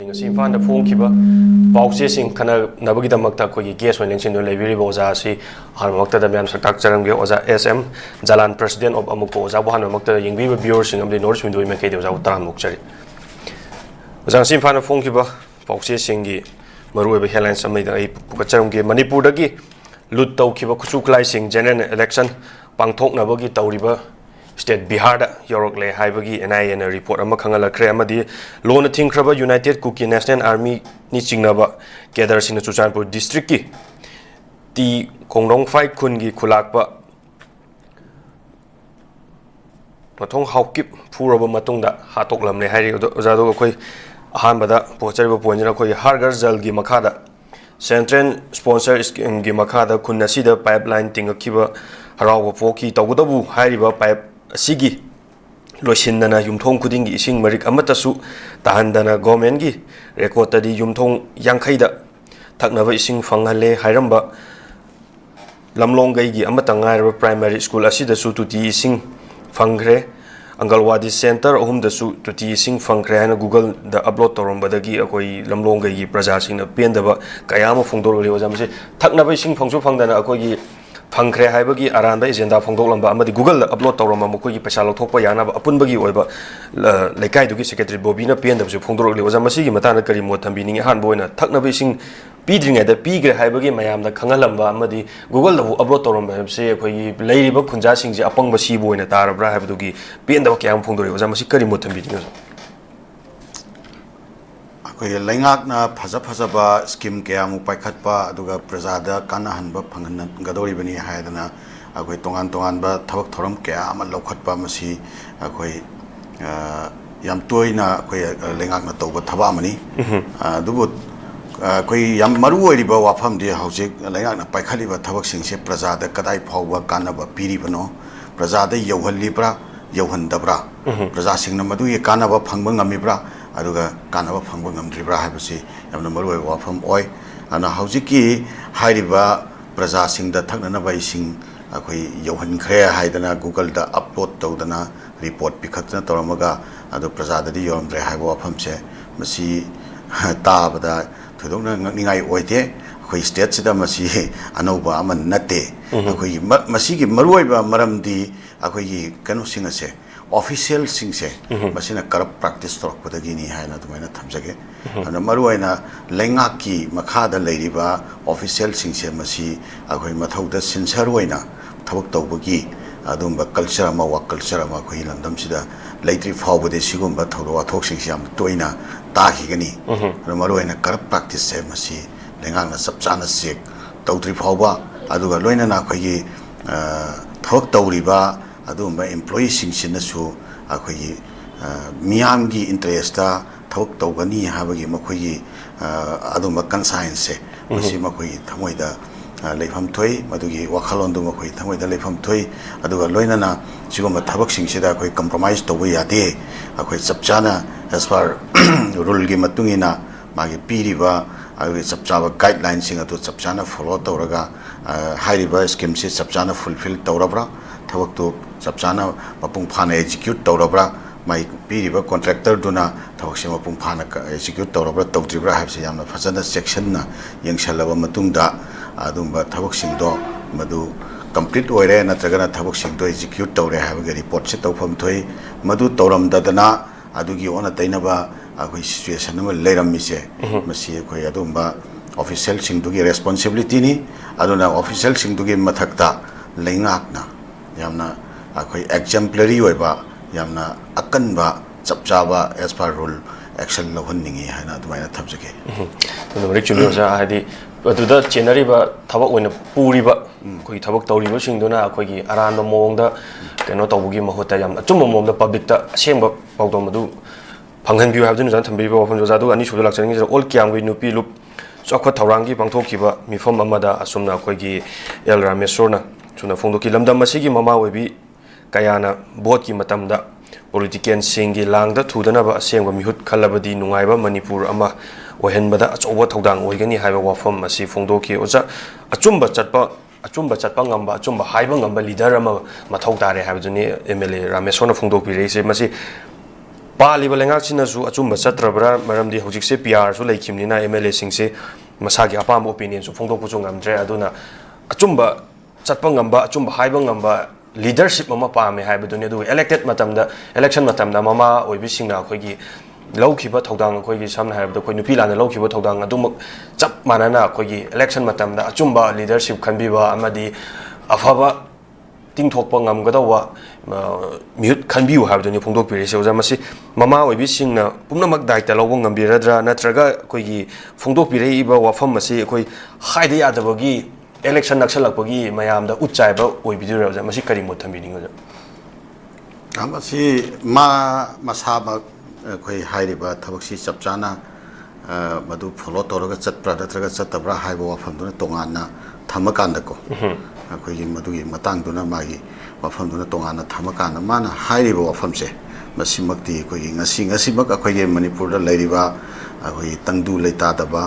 Imphal phongkiba pausesing khana nabagidamakta khoi guest hoiling sin leibiri oja si hanmakta da myam saktak charamge oja SM JALAL president of AMMOCOC oja bohan makta yingbi viewers sing amdi north window me kede oja uttaran mukchari oja si imphal phongkiba pausesing gi maru be headlines samai da ai pukacharamge Manipur dagi lut tawkiba khusuklai sing general election pangthoknabagi tawriba State Bihar da Yorokle Haibagi NIA na report ama khangala kre amadi lona thingkraba United Kuki National Army ni chingnaba kedar sina Chuchanpur district ki ti kongrong fai khun gi khulakpa pathong haukip phuraba matungda hatoklamne hairi ojado khoi ahanbada pohchariba poinjana khoi hargar jal gi makhada central sponsor scheme gi makhada khunna sida pipeline tingakhiba harawa foki tawgudabu hairiba pipe Sigi Loisindana Yumthong Kudingi Ising Marik Amatasu Tahandana Government gi record di Yumthong Yangkhaida Taknava Ising Fanghale Hairamba Lamlongai gi Amatangai Primary School Asida su tuti Ising Fangre Angalwadi Center Ohum da su tuti Ising Fangre na Google da upload torombadagi akoi Lamlongai gi praja singna pendaba kayama phongdorli ojamse Taknava Ising Phangsu Phangdana akoi gi Fangkre haibagi aranda agenda phongdoklamba amadi Google upload tawrama mukoi paisa lothokpa yana apunbagi oiba lekai dugi secretary Bobina pendabsu phongdorli oja masigi matana kari mo thambini hanbo oina thaknabe sing pidringa da pigre haibagi mayamda khangalamba amadi Google da upload tawramba habse khoi leiriba khunja singje apangba sibo oina tarabra haibadugi pendaba kyam phongdori oja masi kari mo thambini Lengakna Pazapazaba scheme Kamu Paikatpa, Duga Prezada, Kana Hanba Pangan Gadoribani Haidana, Agui Tongan Tonganba, Tabak Toram Kam, and Lokatpa Masi, Agui Yamtuina, Lengakna Toba Tabamani, Dubut, Kui Yamaru Riba Wapam de Housing, Lengakna Paikaliba Tabak Singse, Prezada, Kadai Powa, Kanaba, Piribano, Prezada, Yohan Libra, Yohan Dabra, Prezasing Namadu, Kanaba Panganga Mibra. Aduga kanaba phangba ngamdribra haibasi yamna maroi wafam oi ana haujiki hairiba praja singda thaknana bai sing akoi yohan khre haidana Google da upload tawdana report pikhatna tawramaga adu praja dadi yomdre haiba wafam se masi tabada thudongna ningai oite akoi state sida masi anoba aman nate akoi masigi maruiba maramdi akoi kanu singase official singse masina corrupt practice torok padagini haina tumaina thamjage ana maruaina lengaki makhada leiriba official singse masi agoi mathauda sincere oina thabak tawbagi adumba culture ma wa culture ma khoi landam sida leitri fawbade sigumba thawro athok singse am toina tahigani ana maruaina corrupt practice se masi lengana sabchana sek tawtri fawba aduga loina na khoi thawak tawriba adumba employees singsinnasu akhoi miyamgi interesta thok tawgani habagi makhoi adumba conscience masi makhoi thamoida leifam thoi madugi wakhalondu makhoi thamoida leifam thoi aduga loinana sigoma thabak singsida akhoi compromise tawba yade akhoi chapchana as per rule gi matungina magi piriba akhoi chapchaba guidelines sing atu chapchana follow tawraga hairiba scheme se chapchana fulfill tawrabra Tawaktu Sapsana Mapung Pana execute Taurabra, my Piriba contractor Duna, Tawashima Pumpana execute Taurabra, Tawtribra, Hapsiam, Fasana section, Young Shalava Matunda, Adumba Tawaksim do, Madu, complete Oire, Natagana Tawaksim to execute Taure, have a report set of Toy, Madu Toram Dadana, Adugi on a Tainaba, a situation later Mise, Monsieur Koyadumba, official sing to give responsibility, Aduna official sing to give Matakta, Lengakna. Yamna akoi exemplary oiba yamna akanba chapchaba as per rule action lohonningi haina dumaina thamjake to rikchunu ja hadi aduda chenari ba thabak oina puriba koi thabak tawriba singduna akoi gi aranda mongda keno tawbugi mahuta yam achumba mongda public ta semba pawdom adu phanghan biu habdun jan thambiba wafam jo jadu ani shudu lakchani all kyang wi nupi lup chokha thawrangi pangthokkiba mifam amada asumna akoi gi el ramesorna Suna Fondoki Lamda Masigi Mama Webi Kayana Boki Matamda Politician Singi Langda Tudanaba Sangwa Mihut Kalabadi Nungaiba Manipur Ama Wahenbada Achowa Todang Wigani Haiba Wafam Masi Fondoki Oza Achumba Chatpa Ngamba Achumba Haiba Ngamba Leader Ama Matau Tare Habduni MLA Ramesona Fondoki Race Masi पालिबा लेंगाक्सिनासु अचुम्बा चत्रबरा मरमदि हौजिकसे PR सु लेखिमनिना MLA सिंगसे मसागी अपाम opinion सु फोंदोकपुसु ngamdre aduna achumba chatpa ngamba achumba haiba ngamba leadership mama paame haibaduni adu elected matamda election matamda mama oibi singna khoigi lawkhiba thodang khoigi samna haibda khoi nupi lana lawkhiba thodang adumak chap manana khoigi election matamda achumba leadership khanbiba amadi afaba tingthokpa ngamgadawa mute khanbiu habduni phongdokpiri se oja masi mama oibi singna pumnamak daita lawbo ngambiradra natraga khoigi phongdokpire iba wafam masi khoi haide yadabagi election naksalakpagi mayamda utchaiba oibidura oja masi kari mot thambining oja amasi ma masaba khoi hairiba thabaksi chapchana madu follow toraga chatpra natraga chatabra haiba wafam duna tongana thamakanda ko ꯑꯩꯈꯣꯏꯒꯤ ꯃꯗꯨꯒꯤ ꯃꯇꯥꯡꯗꯨꯅ ꯃꯥꯒꯤ ꯋꯥꯐꯝꯗꯨꯅ ꯇꯣꯉꯥꯟꯅ ꯊꯝꯃꯀꯥꯟꯗ ꯃꯥꯅ ꯍꯥꯏꯔꯤꯕ ꯋꯥꯐꯝꯁꯦ ꯃꯁꯤꯃꯛꯇꯤ ꯑꯩꯈꯣꯏꯒꯤ ꯉꯁꯤꯃꯛ ꯑꯩꯈꯣꯏꯒꯤ ꯃꯅꯤꯄꯨꯔꯗ ꯂꯩꯔꯤꯕ ꯑꯩꯈꯣꯏꯒꯤ ꯇꯪꯗꯨ ꯂꯩꯇꯥꯗꯕ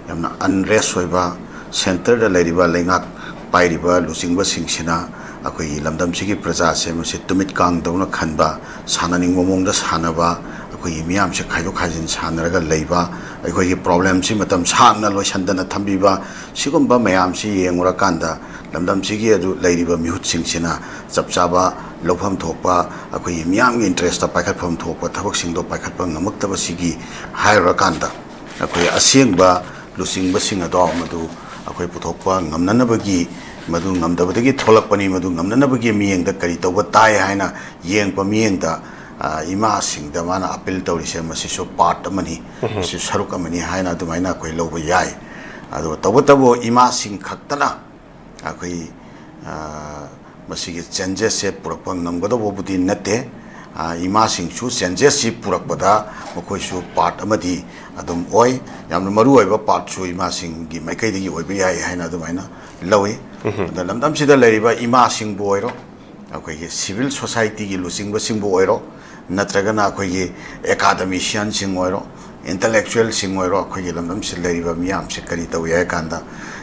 ꯌꯥꯝꯅ ꯑꯟꯔꯦꯁ ꯑꯣꯏꯕ ꯁꯦꯟꯇꯔꯗ ꯂꯩꯔꯤꯕ ꯂꯩꯉꯥꯛ ꯄꯥꯏꯔꯤꯕ ꯂꯨꯆꯤꯡꯕꯁꯤꯡꯁꯤꯅ ꯑꯩꯈꯣꯏꯒꯤ ꯂꯝꯗꯝꯁꯤꯒꯤ ꯄ꯭ꯔꯖꯥꯁꯦ ꯃꯁꯤ ꯇꯨꯃꯤꯠ ꯀꯥꯡꯗꯧꯅ ꯈꯟꯕ ꯁꯥꯟꯅꯅꯤꯡꯕ ꯃꯑꯣꯡꯗ ꯁꯥꯟꯅꯕ ꯑꯩꯈꯣꯏꯒꯤ ꯃꯤꯌꯥꯝꯁꯦ ꯈꯥꯏꯗꯣꯛ ꯈꯥꯏꯖꯤꯟ ꯁꯥꯟꯅꯔꯒ ꯂꯩꯕ ꯑꯩꯈꯣꯏꯒꯤ ꯄ꯭ꯔꯣꯕ꯭ꯂꯦꯝꯁꯤ ꯃꯇꯝ ꯁꯥꯡꯅ ꯂꯣꯏꯁꯟꯗꯅ ꯊꯝꯕꯤꯕ ꯁꯤꯒꯨꯝꯕ ꯃꯌꯥꯝꯁꯤ ꯌꯦꯡꯉꯨꯔꯀꯥꯟꯗ ꯂꯝꯗꯝꯁꯤꯒꯤ ꯑꯗꯨ ꯂꯩꯔꯤꯕ ꯃꯤꯍꯨꯠꯁꯤꯡꯁꯤꯅ ꯆꯞ ꯆꯥꯕ ꯂꯧꯐꯝ ꯊꯣꯛꯄ ꯑꯩꯈꯣꯏꯒꯤ ꯃꯤꯌꯥꯝꯒꯤ ꯏꯟꯇꯔꯦꯁꯇ ꯄꯥꯏꯈꯠꯐꯝ ꯊꯣꯛꯄ ꯊꯕꯛꯁꯤꯡꯗꯣ ꯄꯥꯏꯈꯠꯄ ꯉꯝꯃꯛꯇꯕꯁꯤꯒꯤ ꯍꯥꯏꯔꯨꯔꯀꯥꯟꯗ ꯑꯩꯈꯣꯏ ꯑꯁꯦꯡꯕ ꯂꯨꯆꯤꯡꯕꯁꯤꯡ ꯑꯗꯣ ꯃꯗꯨ ꯑꯩꯈꯣꯏ ꯄꯨꯊꯣꯛꯄ ꯉꯝꯅꯅꯕꯒꯤ ꯃꯗꯨ ꯉꯝꯗꯕꯗꯒꯤ ꯊꯣꯛꯂꯛꯄꯅꯤ ꯃꯗꯨ ꯉꯝꯅꯅꯕꯒꯤ ꯃꯤꯠꯌꯦꯡꯗ ꯀꯔꯤ ꯇꯧꯕ ꯇꯥꯏ ꯍꯥꯏꯅ ꯌꯦꯡꯕ ꯃꯤꯠꯌꯦꯡꯗ ꯏꯃꯥꯁꯤꯡꯗ ꯃꯥꯅ ꯑꯄꯤꯜ ꯇꯧꯔꯤꯁꯦ ꯃꯁꯤꯁꯨ ꯄꯥꯔꯠ ꯑꯃꯅꯤ ꯃꯁꯤ ꯁꯔꯨꯛ ꯑꯃꯅꯤ ꯍꯥꯏꯅ ꯑꯗꯨꯃꯥꯏꯅ ꯑꯩꯈꯣꯏ ꯂꯧꯕ ꯌꯥꯏ ꯑꯗꯨꯒ ꯇꯧꯕꯇꯕꯨ ꯏꯃꯥꯁꯤꯡ ꯈꯛꯇꯅ ꯑꯩꯈꯣꯏ ꯃꯁꯤꯒꯤ ꯆꯦꯟꯖꯦꯁꯁꯦ ꯄꯨꯔꯛꯄ ꯉꯝꯒꯗꯧꯕꯕꯨꯗꯤ ꯅꯠꯇꯦ ꯏꯃꯥꯁꯤꯡꯁꯨ ꯆꯦꯟꯖꯦꯁꯁꯤ ꯄꯨꯔꯛꯄꯗ ꯃꯈꯣꯏꯁꯨ ꯄꯥꯔꯠ ꯑꯃꯗꯤ ꯑꯗꯨꯝ ꯑꯣꯏ ꯌꯥꯝꯅ ꯃꯔꯨꯑꯣꯏꯕ ꯄꯥꯔꯠꯁꯨ ꯏꯃꯥꯁꯤꯡꯒꯤ ꯃꯥꯏꯀꯩꯗꯒꯤ ꯑꯣꯏꯕ ꯌꯥꯏ ꯍꯥꯏꯅ ꯑꯗꯨꯃꯥꯏꯅ ꯂꯧꯏ ꯑꯗ ꯂꯝꯗꯝꯁꯤꯗ ꯂꯩꯔꯤꯕ ꯏꯃꯥꯁꯤꯡꯕꯨ ꯑꯣꯏꯔꯣ ꯑꯩꯈꯣꯏꯒꯤ ꯁꯤꯚꯤꯜ ꯁꯣꯁꯥꯏꯇꯤꯒꯤ ꯂꯨꯆꯤꯡꯕꯁꯤꯡꯕꯨ ꯑꯣꯏꯔꯣ ꯅꯠꯇ꯭ꯔꯒꯅ ꯑꯩꯈꯣꯏꯒꯤ ꯑꯦꯀꯥꯗꯃꯤꯁꯤꯌꯟꯁꯤꯡ ꯑꯣꯏꯔꯣ intellectualsing oiro akhoi lamdam sil leriba miyam se kari tawi ay kanda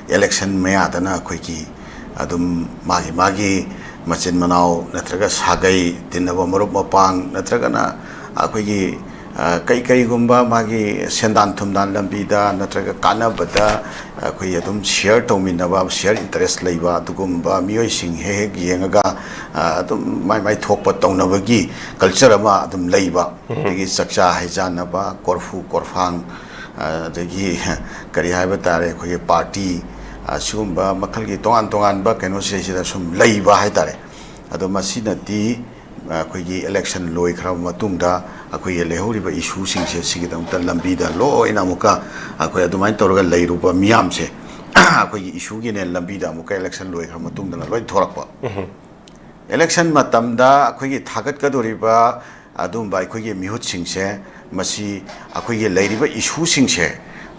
election mayadana akhoi ki adum magi machin manau natraga sagai tinaba marup mapang natraga na akhoi ki kai gumba magi sendan thumdan lambida natraga kana bada akhoi adum share tawminaba share interest leiba adugumba miyoi sing he yengaga adum mai thokpa tawnabagi culture ama adum leiba digi sakcha haijanaba korfu korfang digi kari haiba tare akhoi party asumba makal gi tongan ba keno se sida sum leiba hai tare adu masina di akhoi election loi khra matungda akhoi lehoriba issue sing se sigidam ta lambi da lo ina muka akhoi adumai torga leiruba miyam se akhoi issue gi ne lambi da muka election loi khra matungda loi thorakpa election matamda akhoi thagat ka doriba adumba akhoi mihut sing se masi akhoi leiriba issue sing se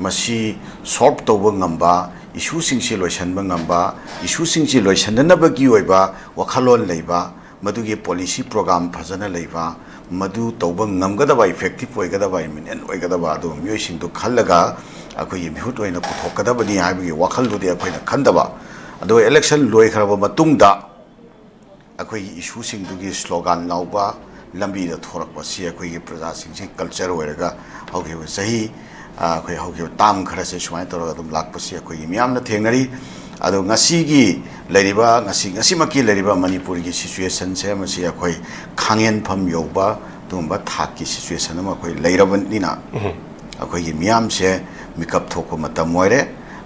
masi solve toba ngamba issue sing se loisanba ngamba issue sing se loisanna gi oiba wakhalon leiba madugi policy program phajana leiba madu tawba ngamgadaba effective oigadaba imminent oigadaba adu miyoi sing to khallaga akhoi mihut oina puthokadaba ni haibigi wakhal du de akhoina khandaba adu election loi kharaba matungda akhoi issue sing dugi slogan lauba lambi da thorakpa si akhoi gi praja sing se culture oiraga hoge sahi akhoi hoge tam khara se sumai toraga dum lakpa si akhoi gi miyamna thengnari ado ngasi gi leriba ngasi maki leriba manipur gi situation se masi akhoi khangen pham yoba tumba thak ki situation ma akhoi leiraban nina akhoi gi miyam se mikap thokko matam moire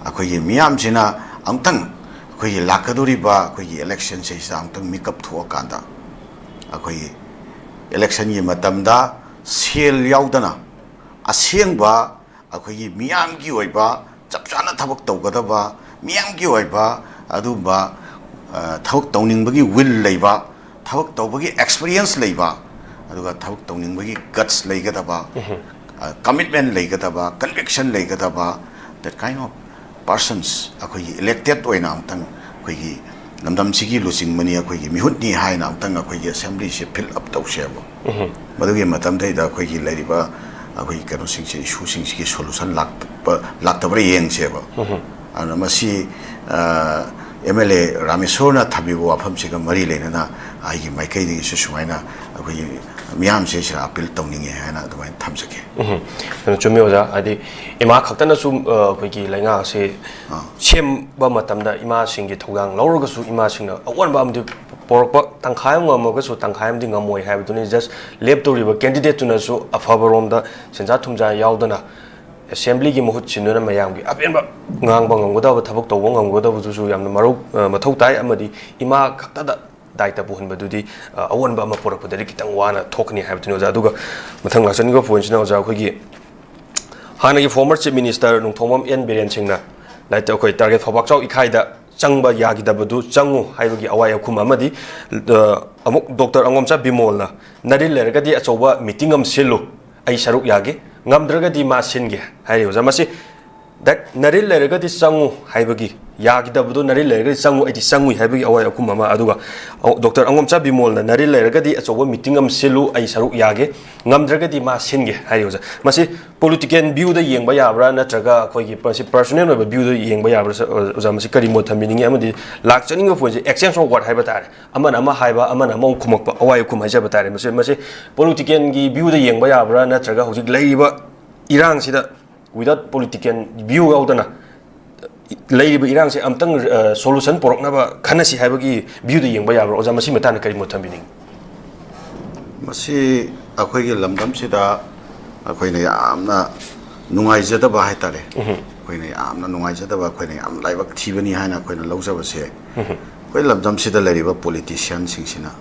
akhoi gi miyam sina amtang akhoi gi lakaduri ba akhoi gi election se sa amtang mikap thokanda akhoi election gi matam da sel yaudana aseng ba akhoi gi miyam gi oiba chapchana thabak tawgadaba miyam gi oiba aduba thawak tawningbagi will leiba thawak tawbagi experience leiba aduga thawak tawningbagi guts leigadaba commitment leigadaba conviction leigadaba that kind of persons akhoi elected oina amtang akhoi namdam sigi losing mani akhoi mihut ni haina amtang akhoi assembly se fill up tawseba madugi matam dai da akhoi leiriba akhoi kano sing se issue sing si solution laktabra yeng seba ana masi MLA Rameshwarna Thabibu Wafamsiga Mari Lenana, I Maikay Susuana, Miam says appeal toning and otherwise Tamsaki. Chumioza, I did Ima Katana Sum, Wiki Langa say, Shem Bamatamda, Ima sing it Togang, Lorogasu Imagine, one bam the pork, Tankhaim, Mogasu, Tankhaim, Dingamoy have done is just left to river candidate to Nasu, a Fabaronda, Sensatumja Yaldana. Assembly gi mohut chinuna mayam gi apen ba ngang bang ngoda ba thabok tawong ngam goda bu su yam maru mathau tai amadi ima khakta da daita bu hun ba dudi awan ba ma porak podari kitang wana thokni ha bitino ja duga mathang lasan go point na ja khoi gi hana gi former chief minister nung thomam en biren singna lai ta khoi target phobak chau ikhai da changba ya gi da bu du changu haiba gi awai khum amadi amuk dr angomcha bimol na naril ler ga di achoba meeting am selu ai saruk ya gi ngamdragadi ma singe hayo zamasi that naril leragadi sangu haibagi yagidabdu naril leragadi sangu iti sangu haibagi awai akumama aduga dr angomcha bimol na naril leragadi achoba meeting am selu ai saru yage ngamdragadi ma singe hayo masi political view da yengba yabra natraga khoigi personal view da yengba yabra zamasi kari mo thaminingi amadi lakchaning of exchange of what haiba tare amana ama haiba amana mo khumokpa awai khum haja batare masi political gi view da yengba yabra natraga hojik leiba irang sida without political view out na leiba irang se amtang solution porok na ba khanasi haibagi view da yengba yabra oja masi matana kari mo thamining masi akhoi gi lamdam sida akhoi ne amna nungai jada ba hai tare akhoi ne amna nungai jada ba akhoi ne am laibak thibani haina akhoi ne lawjaba se akhoi lamdam sida lariba politician singsina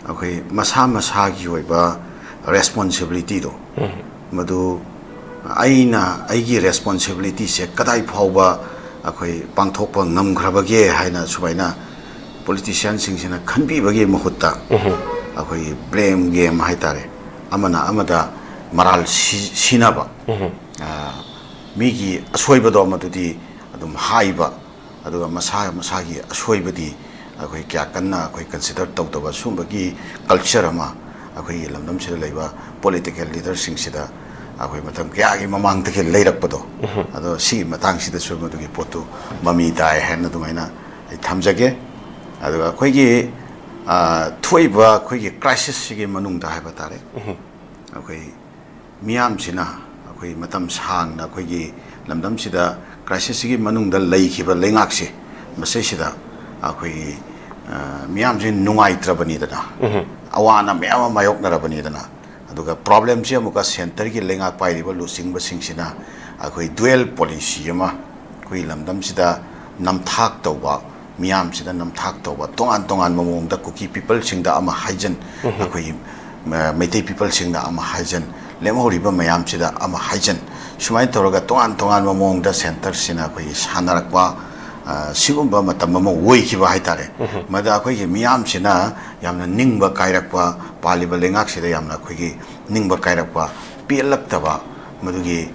akhoi masa gi hoiba responsibility do madu aina aigi responsibility se kadai phauba akhoi pangthokpa ngamgrabage haina subaina politician singsina khanbi bage mahutta akhoi blame game hai tare amana amada maral sinaba migi asoiba do matudi adum haiba aduga masa gi asoiba di akhoi kya kanna akhoi consider tawtaba sumbagi culture ama akhoi lamdam sida leiba political leaders singsida akhoi matam kya gi mamang take leirakpado ado si matang sida subadugi potu mami dai hen adumaina thamjage aduga akhoi gi thoiba akhoi gi crisis sigi manung da haiba tare akhoi miam sina akhoi matam sang na akhoi gi lamdam sida crisis sigi manung da leikhiba lengak se mase sida akhoi miam jin nungai trabani dana awana meama mayok narabani dana aduga problem se amuka center gi lengak pai riba losing ba singsina akhoi dual policy ama akhoi lamdam sida namthak tawba miam sida namthak tawba tongan mamong da kuki people singda ama haijan akhoi Meitei people singda ama haijan lemhoriba mayam sida ama haijan sumai toroga tongan mamong da center sina akhoi sanarakwa sigumba matam mamo woikhiba haitare mada akhoi gi miyam sina yamna ningba kairakwa paliba lengak sida yamna akhoi gi ningba kairakwa pelaktaba madugi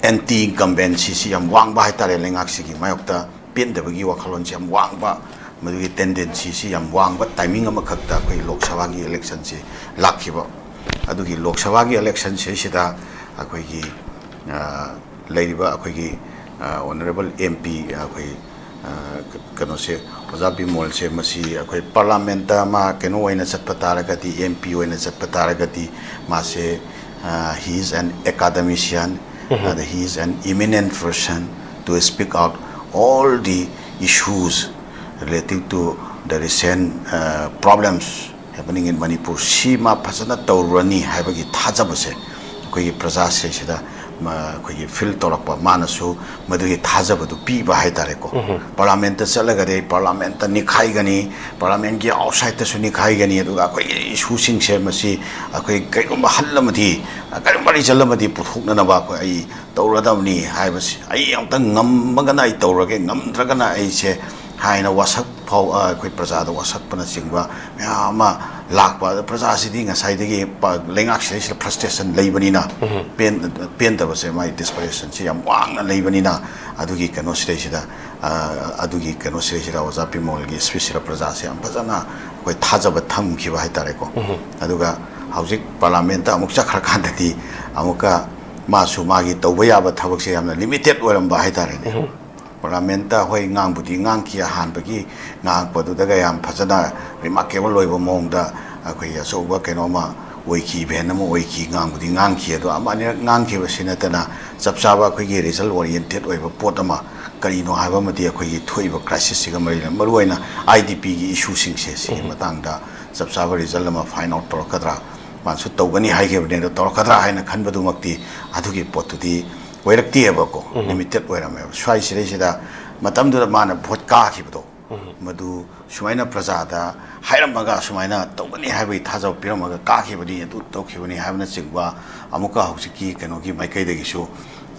anti incumbency si yam wangba haitare lengak sigi mayokta pendabagi wakhalon yam wangba madugi tendency si yam wangba timing ama khakta akhoi lok sabha gi election si lakhiba adugi lok sabha gi election si sida akhoi gi leiriba akhoi gi honorable MP akhoi kano se ojabi mol se masi akhoi parliament ma keno oina chatpa taragati MP oina chatpa taragati ma se he is an academician and he is an eminent person to speak out all the issues relating to the recent problems happening in Manipur sima phasana tawrani haibagi thajabase akhoi praja se sida akhoi feel torakpa manasu madugi thajabadu piba haitare ko parliament chalagade parliament nikhai gani parliament gi outside ta suni khai gani aduga akhoi issue sing se masi akhoi kaigumba hallamadi karimari chalamadi puthokna na ba ko ai tawradamni haibasi ai amtang ngammagana ai tawrage ngamdragana ai se haina wasak phau akhoi prajada wasak pana singba ama lakpa praja sidi ngasai degi lengak se frustration leibanina pen da base mai desperation si am wang leibani na adugi kano sida ojapi molgi special praja se am pajana koi thajaba tham khiba haitare ko aduga haujik parliament amuk chakhar khandati amuka masu magi tawba yaba thabak se amna limited oram ba haitare ne parliament ꯍꯣꯏ ꯉꯥꯡꯕꯨꯗꯤ ꯉꯥꯡꯈꯤ ꯑꯍꯥꯟꯕꯒꯤ ꯉꯥꯡꯉꯛꯄꯗꯨꯗꯒ ꯌꯥꯝ ꯐꯖꯅ ꯔꯤꯃꯥꯔꯀꯦꯕꯜ ꯑꯣꯏꯕ ꯃꯑꯣꯡꯗ ꯑꯩꯈꯣꯏ ꯑꯆꯧꯕ ꯀꯩꯅꯣꯃ ꯑꯣꯏꯈꯤ ꯏꯚꯦꯟ ꯑꯃ ꯑꯣꯏꯈꯤ ꯉꯥꯡꯕꯨꯗꯤ ꯉꯥꯡꯈꯤ ꯑꯗꯣ ꯑꯃ ꯑꯅꯤꯔꯛ ꯉꯥꯡꯈꯤꯕꯁꯤ ꯅꯠꯇꯅ ꯆꯞ ꯆꯥꯕ ꯑꯩꯈꯣꯏꯒꯤ ꯔꯤꯖꯜ ꯑꯣꯔꯤꯌꯦꯟꯇꯦꯗ ꯑꯣꯏꯕ ꯄꯣꯠ ꯑꯃ ꯀꯔꯤꯅꯣ ꯍꯥꯏꯕ ꯑꯃꯗꯤ ꯑꯩꯈꯣꯏꯒꯤ ꯊꯣꯛꯏꯕ ꯀ꯭ꯔꯥꯏꯁꯤꯁꯁꯤꯒ ꯃꯔꯨꯑꯣꯏꯅ IDPꯒꯤ ꯏꯁꯨꯁꯤꯡꯁꯦ ꯁꯤꯒꯤ ꯃꯇꯥꯡꯗ ꯆꯞ ꯆꯥꯕ ꯔꯤꯖꯜ ꯑꯃ ꯐꯥꯏꯟ ꯑꯥꯎꯠ ꯇꯧꯔꯛꯀꯗ꯭ꯔꯥ ꯃꯥꯁꯨ ꯇꯧꯒꯅꯤ ꯍꯥꯏꯈꯤꯕꯅꯤ ꯑꯗꯣ ꯇꯧꯔꯛꯀꯗ꯭ꯔꯥ ꯍꯥꯏꯅ ꯈꯟꯕꯗꯨꯃꯛꯇꯤ ꯑꯗꯨꯒꯤ ꯄꯣꯠꯇꯨꯗꯤ ꯑꯣꯏꯔꯛꯇꯦꯕꯀꯣ ꯂꯤꯃꯤꯇꯦꯗ ꯑꯣꯏꯔꯝꯃꯦꯕ ꯁ꯭ꯋꯥꯏꯁꯤꯗꯩꯁꯤꯗ ꯃꯇꯝꯗꯨꯗ ꯃꯥꯅ ꯚꯣꯠ ꯀꯥꯈꯤꯕꯗꯣ ꯃꯗꯨ ꯁꯨꯃꯥꯏꯅ ꯄ꯭ꯔꯖꯥꯗ ꯍꯥꯏꯔꯝꯃꯒ ꯁꯨꯃꯥꯏꯅ ꯇꯧꯒꯅꯤ ꯍꯥꯏꯕꯒꯤ ꯊꯥꯖꯕ ꯄꯤꯔꯝꯃꯒ ꯀꯥꯈꯤꯕꯅꯤ ꯑꯗꯨ ꯇꯧꯈꯤꯕꯅꯤ ꯍꯥꯏꯕꯅꯆꯤꯡꯕ ꯑꯃꯨꯛꯀ ꯍꯧꯖꯤꯛꯀꯤ ꯀꯩꯅꯣꯒꯤ ꯃꯥꯏꯀꯩꯗꯒꯤꯁꯨ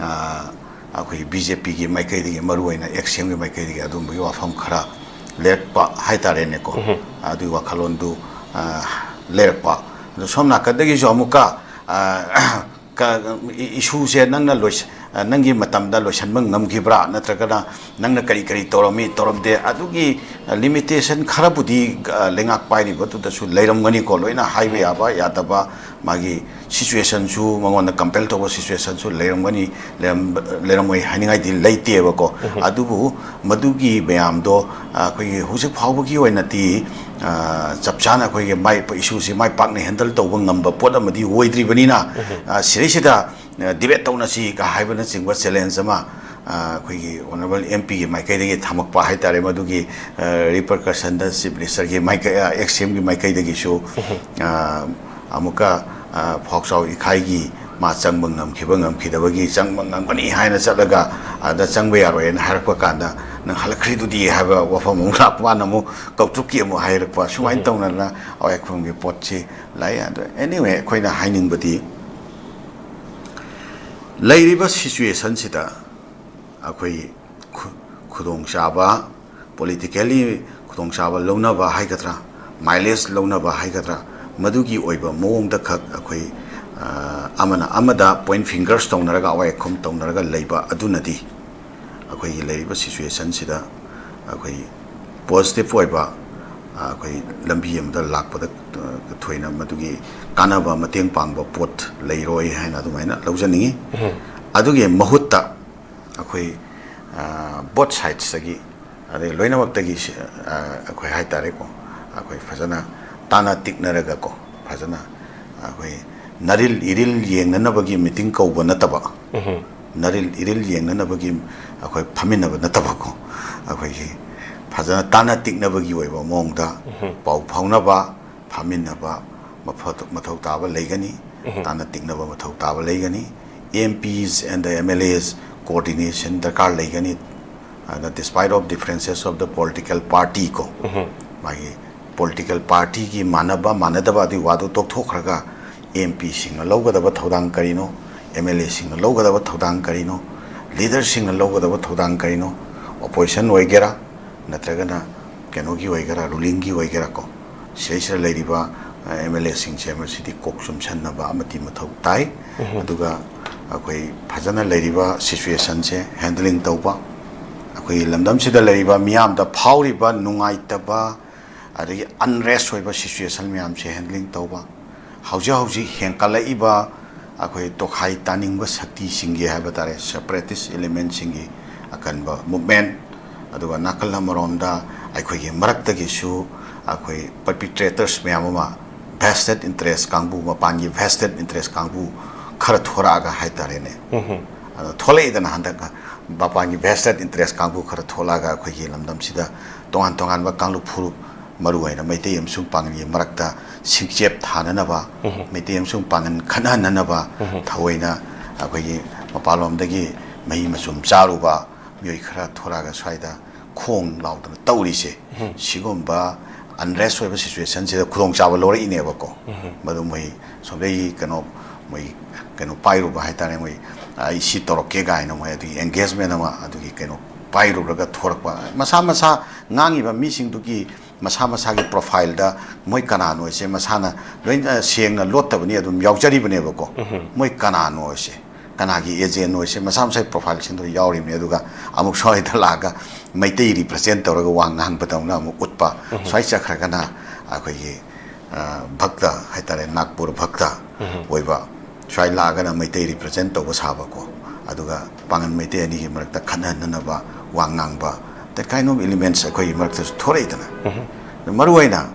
ꯑꯩꯈꯣꯏꯒꯤ BJPꯒꯤ ꯃꯥꯏꯀꯩꯗꯒꯤ ꯃꯔꯨꯑꯣꯏꯅ XCMꯒꯤ ꯃꯥꯏꯀꯩꯗꯒꯤ ꯑꯗꯨꯝꯕꯒꯤ ꯋꯥꯐꯝ ꯈꯔ ꯂꯩꯔꯛꯄ ꯍꯥꯏꯇꯥꯔꯦꯅꯦꯀꯣ ꯑꯗꯨꯒꯤ ꯋꯥꯈꯜꯂꯣꯟꯗꯨ ꯂꯩꯔꯛꯄ ꯑꯗꯣ ꯁꯣꯝ ꯅꯥꯀꯟꯗꯒꯤꯁꯨ ꯑꯃꯨꯛꯀ ꯏꯁꯨꯁꯦ ꯅꯪꯅ ꯅꯪꯒꯤ ꯃꯇꯝꯗ ꯂꯣꯏꯁꯟꯕ ꯉꯝꯈꯤꯕ꯭ꯔꯥ ꯅꯠꯇ꯭ꯔꯒꯅ ꯅꯪꯅ ꯀꯔꯤ ꯇꯧꯔꯝꯃꯤ ꯇꯧꯔꯝꯗꯦ ꯑꯗꯨꯒꯤ ꯂꯤꯃꯤꯇꯦꯁꯟ ꯈꯔꯕꯨꯗꯤ ꯂꯩꯉꯥꯛ ꯄꯥꯏꯔꯤꯕꯗꯨꯗꯁꯨ ꯂꯩꯔꯝꯒꯅꯤꯀꯣ ꯂꯣꯏꯅ ꯍꯥꯏꯕ ꯌꯥꯕ ꯌꯥꯗꯕ ꯃꯥꯒꯤ ꯁꯤꯆꯨꯋꯦꯁꯟꯁꯨ ꯃꯉꯣꯟꯗ ꯀꯝꯄꯦꯜ ꯇꯧꯕ ꯁꯤꯆꯨꯋꯦꯁꯟꯁꯨ ꯂꯩꯔꯝꯒꯅꯤ ꯂꯩꯔꯝꯃꯣꯏ ꯍꯥꯏꯅꯤꯡꯉꯥꯏꯗꯤ ꯂꯩꯇꯦꯕꯀꯣ ꯑꯗꯨꯕꯨ ꯃꯗꯨꯒꯤ ꯃꯌꯥꯝꯗꯣ ꯑꯩꯈꯣꯏꯒꯤ ꯍꯧꯖꯤꯛ ꯐꯥꯎꯕꯒꯤ ꯑꯣꯏꯅꯗꯤ ꯆꯞ ꯆꯥꯅ ꯑꯩꯈꯣꯏꯒꯤ ꯏꯁꯨꯁꯤ ꯃꯥꯏ ꯄꯥꯛꯅ ꯍꯦꯟꯗꯜ ꯇꯧꯕ ꯉꯝꯕ ꯄꯣꯠ ꯑꯃꯗꯤ ꯑꯣꯏꯗ꯭ꯔꯤꯕꯅꯤ나 ꯁꯤꯗꯩꯁꯤꯗ ꯗꯤꯕꯦꯠ ꯇꯧꯅꯁꯤꯒ ꯍꯥꯏꯕꯅꯆꯤꯡꯕ ꯆꯦꯂꯦꯟꯖ ꯑꯃ ꯑꯩꯈꯣꯏꯒꯤ ꯑꯣꯅꯔꯦꯕꯜ MPꯒꯤ ꯃꯥꯏꯀꯩꯗꯒꯤ ꯊꯝꯃꯛꯄ ꯍꯥꯏꯇꯥꯔꯦ ꯃꯗꯨꯒꯤ ꯔꯤꯄꯔꯀꯁꯟꯗ ꯆꯤꯐ ꯃꯤꯅꯤꯁꯇꯔꯒꯤ XCMꯒꯤ ꯃꯥꯏꯀꯩꯗꯒꯤꯁꯨ ꯑꯃꯨꯛꯀ ꯐꯥꯎꯆꯥꯎ ꯏꯈꯥꯏꯒꯤ ꯃꯥ ꯆꯪꯕ ꯉꯝꯈꯤꯗꯕꯒꯤ ꯆꯪꯕ ꯉꯝꯒꯅꯤ ꯍꯥꯏꯅ ꯆꯠꯂꯒ ꯑꯗ ꯆꯪꯕ ꯌꯥꯔꯣꯏꯅ ꯍꯥꯏꯔꯛꯄ ꯀꯥꯟꯗ ꯅꯪ ꯍꯜꯂꯛꯈ꯭ꯔꯤꯗꯨꯗꯤ ꯍꯥꯏꯕ ꯋꯥꯐꯝ ꯑꯃꯨꯛ ꯂꯥꯛꯄ ꯀꯥꯟꯗ ꯑꯃꯨꯛ ꯀꯧꯇ꯭ꯔꯨꯛꯀꯤ ꯑꯃꯨꯛ ꯍꯥꯏꯔꯛꯄ ꯁꯨꯃꯥꯏꯅ ꯇꯧꯅꯗꯅ ꯑꯋꯥꯏꯈꯨꯝꯒꯤ ꯄꯣꯠꯁꯤ ꯂꯥꯛꯑꯦ ꯑꯗꯣ ꯑꯦꯅꯤꯋꯦ ꯑꯩꯈꯣꯏꯅ ꯍꯥꯏꯅꯤꯡꯕꯗꯤ ꯂꯩꯔꯤꯕ ꯁꯤꯆꯨꯋꯦꯁꯟꯁꯤꯗ ꯑꯩꯈꯣꯏ ꯈꯨꯗꯣꯡꯆꯥꯕ ꯄꯣꯂꯤꯇꯤꯀꯦꯜꯂꯤ ꯈꯨꯗꯣꯡꯆꯥꯕ ꯂꯧꯅꯕ ꯍꯥꯏꯒꯗ꯭ꯔꯥ ꯃꯥꯏꯂꯦꯖ ꯂꯧꯅꯕ ꯍꯥꯏꯒꯗ꯭ꯔꯥ ꯃꯗꯨꯒꯤ ꯑꯣꯏꯕ ꯃꯑꯣꯡꯗ ꯈꯛ ꯑꯩꯈꯣꯏ ꯑꯃꯅ ꯑꯃꯗ ꯄꯣꯏꯟ ꯐꯤꯡꯒꯔꯁ ꯇꯧꯅꯔꯒ ꯑꯋꯥꯏ ꯑꯈꯨꯝ ꯇꯧꯅꯔꯒ ꯂꯩꯕ ꯑꯗꯨꯅꯗꯤ ꯑꯩꯈꯣꯏꯒꯤ ꯂꯩꯔꯤꯕ ꯁꯤꯆꯨꯋꯦꯁꯟꯁꯤꯗ ꯑꯩꯈꯣꯏ ꯄꯣꯖꯤꯇꯤꯕ ꯑꯣꯏꯕ ꯑꯩꯈꯣꯏ ꯂꯝꯕꯤ ꯑꯃꯗ ꯂꯥꯛꯄꯗ ꯊꯣꯏꯅ ꯃꯗꯨꯒꯤ ꯀꯥꯟꯅꯕ ꯃꯇꯦꯡ ꯄꯥꯡꯕ ꯄꯣꯠ ꯂꯩꯔꯣꯏ ꯍꯥꯏꯅ ꯑꯗꯨꯃꯥꯏꯅ ꯂꯧꯖꯅꯤꯡꯉꯤ ꯑꯗꯨꯒꯤ ꯃꯍꯨꯠꯇ ꯑꯩꯈꯣꯏ ꯕꯣꯠ ꯁꯥꯏꯠꯁꯇꯒꯤ ꯑꯗꯩ ꯂꯣꯏꯅꯃꯛꯇꯒꯤ ꯑꯩꯈꯣꯏ ꯍꯥꯏꯇꯥꯔꯦꯀꯣ ꯑꯩꯈꯣꯏ ꯐꯖꯅ ꯇꯥꯟꯅ ꯇꯤꯛꯅꯔꯒꯀꯣ ꯐꯖꯅ ꯑꯩꯈꯣꯏ ꯅꯔꯤꯜ ꯏꯔꯤꯜ ꯌꯦꯡꯅꯅꯕꯒꯤ ꯃꯤꯇꯤꯡ ꯀꯧꯕ ꯅꯠꯇꯕ ꯅꯔꯤꯜ ꯏꯔꯤꯜ ꯌꯦꯡꯅꯅꯕꯒꯤ ꯑꯩꯈꯣꯏ ꯐꯝꯃꯤꯟꯅꯕ ꯅꯠꯇꯕꯀꯣ ꯑꯩꯈꯣꯏꯒꯤ ꯐꯖꯅ ꯇꯥꯟꯅ ꯇꯤꯛꯅꯕꯒꯤ ꯑꯣꯏꯕ ꯃꯑꯣꯡꯗ ꯄꯥꯎ ꯐꯥꯎꯅꯕ ꯐꯝꯃꯤꯟꯅꯕ ꯃꯊꯧ ꯇꯥꯕ ꯂꯩꯒꯅꯤ ꯇꯥꯟꯅ ꯇꯤꯛꯅꯕ ꯃꯊꯧ ꯇꯥꯕ ꯂꯩꯒꯅꯤ MPs and the MLAs coordination darkar laigani despite of differences of the political party ko magi political party ki manadaba adi wadu tokthokraga MP sing lawgadaba thodang karino MLA sing lawgadaba thodang karino leader sing lawgadaba thodang karino opposition oigera natragana kenogi oigera ruling gi oigera ko seisra leiriba MLA sing chema city koksum channaba amati mathau tai aduga ꯑꯩꯈꯣꯏ ꯐꯖꯅ ꯂꯩꯔꯤꯕ ꯁꯤꯆꯨꯋꯦꯁꯟꯁꯦ ꯍꯦꯟꯗꯂꯤꯡ ꯇꯧꯕ ꯑꯩꯈꯣꯏ ꯂꯝꯗꯝꯁꯤꯗ ꯂꯩꯔꯤꯕ ꯃꯤꯌꯥꯝꯗ ꯐꯥꯎꯔꯤꯕ ꯅꯨꯡꯉꯥꯏꯇꯕ ꯑꯗꯒꯤ ꯑꯟꯔꯦꯁ ꯑꯣꯏꯕ ꯁꯤꯆꯨꯋꯦꯁꯟ ꯃꯌꯥꯝꯁꯦ ꯍꯦꯟꯗꯂꯤꯡ ꯇꯧꯕ ꯍꯧꯖꯤꯛ ꯍꯦꯟꯀꯠꯂꯛꯏꯕ ꯑꯩꯈꯣꯏ ꯇꯣꯈꯥꯏ ꯇꯥꯅꯤꯡꯕ ꯁꯛꯇꯤꯁꯤꯡꯒꯤ ꯍꯥꯏꯕ ꯇꯥꯔꯦ ꯁꯦꯄꯔꯦꯇꯤꯁ ꯑꯦꯂꯤꯃꯦꯟꯁꯤꯡꯒꯤ ꯑꯀꯟꯕ ꯃꯨꯚꯃꯦꯟ ꯑꯗꯨꯒ ꯅꯥꯀꯜ ꯑꯃꯔꯣꯝꯗ ꯑꯩꯈꯣꯏꯒꯤ ꯃꯔꯛꯇꯒꯤꯁꯨ ꯑꯩꯈꯣꯏ ꯄꯔꯄꯤꯇ꯭ꯔꯦꯇꯔꯁ ꯃꯌꯥꯝ ꯑꯃ ꯚꯦꯁꯇꯦꯠ ꯏꯟꯇꯔꯦꯁ ꯀꯥꯡꯕꯨ ꯃꯄꯥꯟꯒꯤ ꯚꯦꯁꯇꯦꯠ ꯏꯟꯇꯔꯦꯁ ꯀꯥꯡꯕꯨ खर थोरागा हाइतारेने थोलेदना हंदक बापांगी भेस्टेड इंटरेस्ट कांगु खर थोलागा अखोगी लमदम सिदा तोंगान तोंगान बा कांगलु फुरु मरुवाइना मैते यमसुं पांगनि मरक्ता सिंगचेप थाननबा मैते यमसुं पांगन खनहननबा थवैना अखोगी मपालोमदगी मही मसुम चारुबा मियोय खर थोरागा स्वाइदा खोंग लाउदना तौरिसे सिगुम्बा अनरेस्ट होइबा सिचुएशन सिदा खुदोंग चाबा लोरइनेबको मदु मै सोबै कनो मै कनो पाइरुबा हाइतारे मै isi toroke gaino mai adu engagement ama adu ki keno pairu raga thorpa masa masa ngangi ba mi sing du ki masa masa ki profile da moi kana no se masa na loin seng na lot ta bani adu yaujari bane ba ko moi kana no se kana ki agent no se masa masa profile sing do yauri me adu ga amuk soi da la ga mai te represent tawra ga wang ngang ba na amuk utpa soi cha khra kana akhoi ki bhakta haitare nagpur bhakta oiba Swaila gana maite represent to was habako. Aduga pangan maite ani ki marakta khana nanaba wang nangba that kind of elements akoi marktas thoreidana maruaina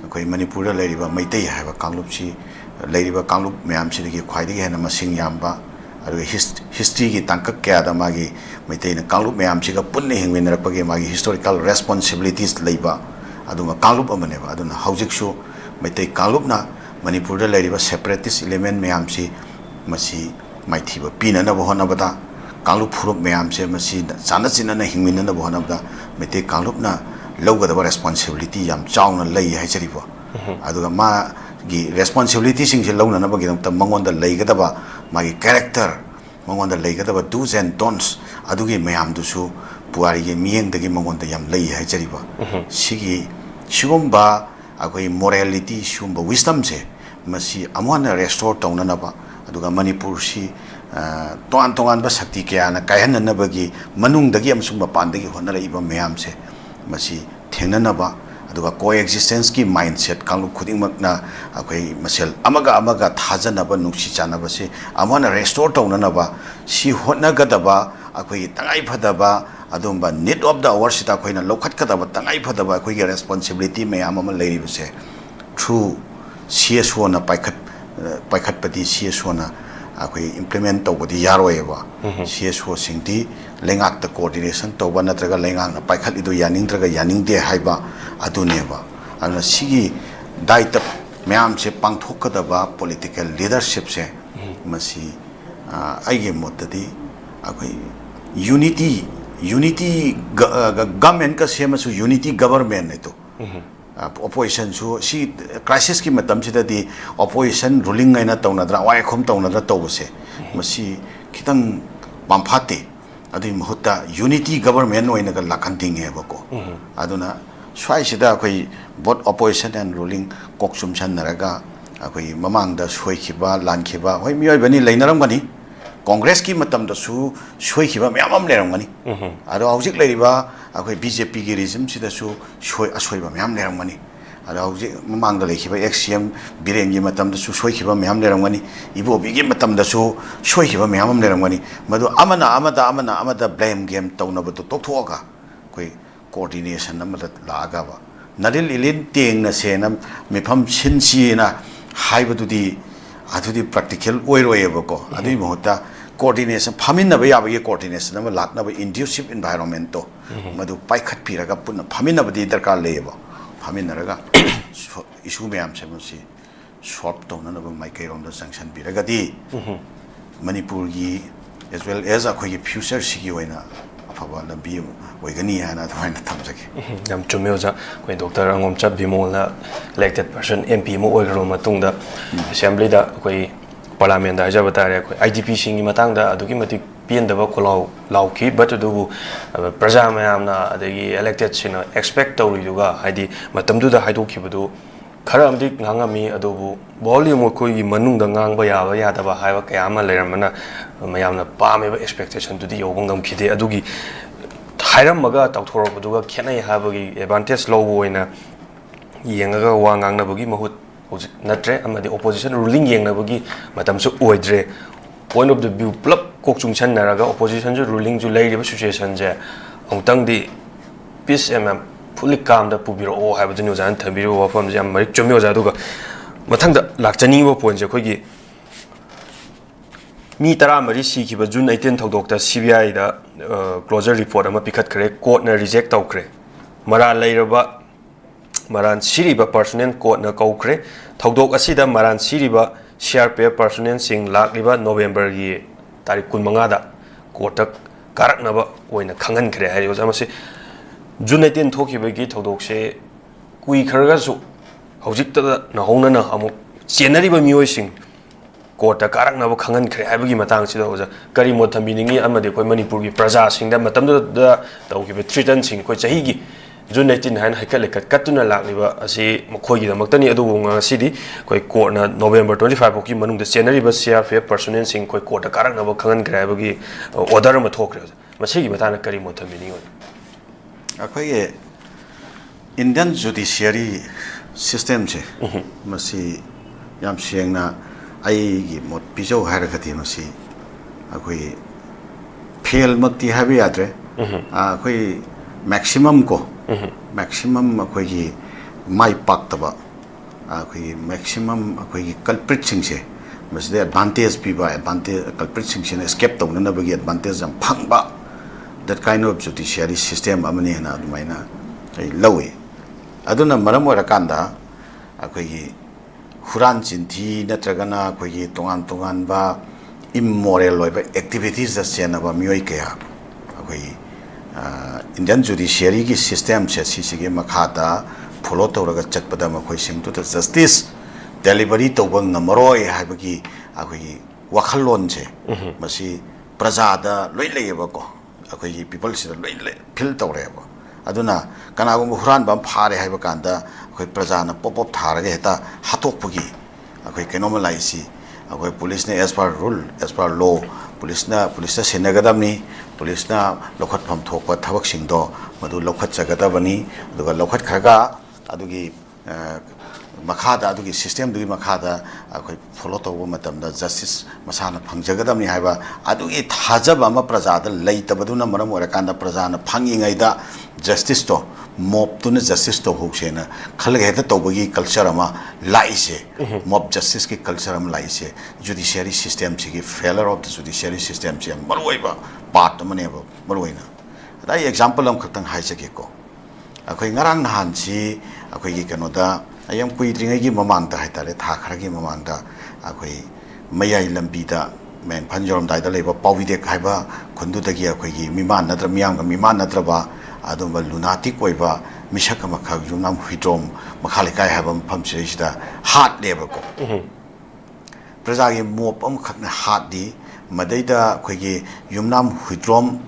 akoi manipur la leiriba maitai haiba kanglup chi leiriba kanglup mayam chi gi khwaidi hena masing yamba adu history gi tangkak kya da magi maitai na kanglup mayam chi ga punne hingwinarapagi magi historical responsibilities leiba aduma kanglup amaneba aduna haujik shu maitai kanglup na manipur la leiriba separatist element mayam chi masi maithiba pina na bohona bada kanglup phurup mayam se masi chana china na hingmina na bohona bada maitai kanglup na lawgada responsibility yam chauna lei haijaribo aduga ma gi responsibility sing je lawna na bagi ta mangonda leigadaba magi character mangonda leigadaba do's and don'ts adugi mayam du su puari ge mieng dagi mangonda yam lei haijaribo sigi shigomba agoi morality shumba wisdom se masi amona restore tauna na ba aduga manipur si toan tongan ba sakti kya na kaihan na bagi manung dagi amsung ba pandagi honara iba mayam se masi thengna na ba aduga coexistence ki mindset kanglu khuding makna akoi masel amaga thajana ba nungsi chana ba se amona restore tauna na ba si hotna ga da ba akoi tangai phada ba adumba need of the hour sita khoina lokhat ka da ba tangai phada ba akoi ge responsibility me amama leiri ba se through CSO na paikhat pati CSO na akoi implement to bodi yaroi ba CSO singti lengak ta coordination to ba natraga lengak na paikhat idu yaning traga yaning de haiba adune ba ana sigi daita myam se pangthok ka da ba political leadership se masi aige motadi akoi unity government ka sema su unity government ne to opposition so si crisis ki matam sida di opposition ruling ngaina taunadra wai khom taunadra tawse masi khitang pamphate adi mahutta unity government oina ga lakhanting he bako aduna swai sida khoi both opposition and ruling koksum chan naraga khoi mamang da soi khiba lan khiba hoi mioi bani leinaram gani congress ki matam da su soi khiba myamam leram gani ado hojik leiriba akhoi BJP gi regime sida su soi asoi ba myam leram gani ado hojik mamang da lekhiba XCM bireng gi matam da su soi khiba myam leram gani ibo bi gi matam da su soi khiba myamam leram gani madu amada blame game tawna ba to tokhoga koi coordination amada laga ba naril ilin teng na sena mifam sinsi na haibadudi adudi practical oiroi ba ko adui mohta coordination phamin na ba ya ba ye coordination na lakna ba inducive environment to madu paikhat piraga punna phamin na ba di darkar le ba phamin na raga issue mayam se musi solve to na ba mai kai rom da sanction piraga di manipur gi as well as a khoi future sigi oina afaba na bi oigani hana thaina thamjake yam chumyoja koi doctor angomcha bimol na elected person MP mo oigro matungda assembly da koi parliament da jaba tare koi IDP singi matang da adugi mati piendaba kholau lauki but du praja mayam na adagi elected sina expect tawri duga haidi matamdu da haidokibadu khara amdi ngangami adubu volume koi gi manung da ngangba yaba yadaba haiba kayama leramana mayamna pameba expectation du di yobongdam khide adugi hairamaga tauthorobaduga khenai habagi advantage lobo oina yengaga wa ngangnabagi mahut natre amadi opposition ruling yengnabagi matamsu oidre point of the view plug kokchung chan naraga opposition ju ruling ju leiriba situation je amtang di peace fully calm da pubiro o habadu new zan thabiro wafam jam marik chomyo ja duga mathang da lakchani bo point je khogi mi tara mari si ki ba June 18 thodok ta CBI da closure report ama pikhat kare court na reject taw kare mara leiraba maran siriba personnel court na kau kare thodok asida maran siriba CRPF personnel sing lakliba November gi tarik 15 da court ta karaknaba oina khangan kare hayo jamase June 18 thokiba gi thodok se kui kharaga su hojik ta na hongna na amu chenariba mioi sing court कारक नब खंगन खरे हाइबगी मतंग सिदा ओजा करी मो थंबिनिंगी अमदे कोइ मणिपुर की प्रजा सिंगदा मतमदो दा तौकिबे थ्रिटन सिंग कोइ चहीगी June 19 हाइन हाइकल कत्तुना लाक्लिबा असि मखोइगी दमक्तनी अदुबो ngasi कोइ कोर्ट ना November 25 बोकी मनुंग द चेनरीबा CRPF पर्सनल सिंग कोइ कोर्ट कारक नब खंगन खरे हाइबगी ऑर्डर म थोक्रे मसिगी मताना करी मो थंबिनिंग अखोइगे इंडियन जुडिशियरी सिस्टम से मसी याम सेंगना आई मोट पिजो हारगति मसी अखोइ फेल मक्ति हाबे यात्रे ꯑꯩꯈꯣꯏ maximum ko maximum ꯑꯩꯈꯣꯏꯒꯤ ꯃꯥꯏ ꯄꯥꯛꯇꯕ ꯑꯩꯈꯣꯏꯒꯤ maximum ꯑꯩꯈꯣꯏꯒꯤ culpritsꯤꯡꯁꯦ ꯃꯁꯤꯗ advantage ꯄꯤꯕ advantage culpritsꯤꯡꯁꯤꯅ escape ꯇꯧꯅꯅꯕꯒꯤ advantage ꯌꯥꯝ ꯐꯪꯕ that kind of judiciary system ꯑꯃꯅꯤ ꯍꯥꯏꯅ ꯑꯗꯨꯃꯥꯏꯅ ꯑꯩ ꯂꯧꯏ ꯑꯗꯨꯅ ꯃꯔꯝ ꯑꯣꯏꯔꯀꯥꯟꯗ ꯑꯩꯈꯣꯏꯒꯤ huran chinthi natragana akhoi tongan tongan ba immoral loiba activities da senaba mioi kaya akhoi Indian judiciary ki system se sigi makhada follow tawraga chatpada makhoi sing to justice delivery tawba ngamaroi haibagi akhoi wakhallon che masi praja da loi leyeba ko akhoi people sida loi feel tawreba aduna kanagum huran bam phare haiba kanda akhoi praja na pop tharaga heta hatokpagi akhoi kenoma laisi akhoi police ne as per rule as per law police na senagadamni police na lokhat pham thokpa thabak singdo madu lokhat chagadabani aduga lokhat khaga adugi makhada adugi system dugi makhada akhoi follow tawba matamda justice masana phangjagadamni haiba adugi thajaba ma praja da leitabaduna maram orakanda praja na phangingaida justice to mob tuna justice to hoksena khalga heta tawbagi culture ama laise mob justice ki culture ama laise judiciary system chi ki failure of the judiciary system chi maroiba part amane ba maroina da example am khatang haisake ko akhoi ngarang nahan chi akhoi gi kanoda ayam kuidringai gi mamangda haitare tha kharagi mamangda akhoi mayai lambi da men phanjoram dai da leba pawide khaiba khundu dagi akhoi gi miman natra miyam ga miman natra ba adum lunatic oiba mishak makha junam huitrom makhalikai habam phamsida hat leba ko praja gi mop am khakna hat di madaida akhoi gi yumnam huitrom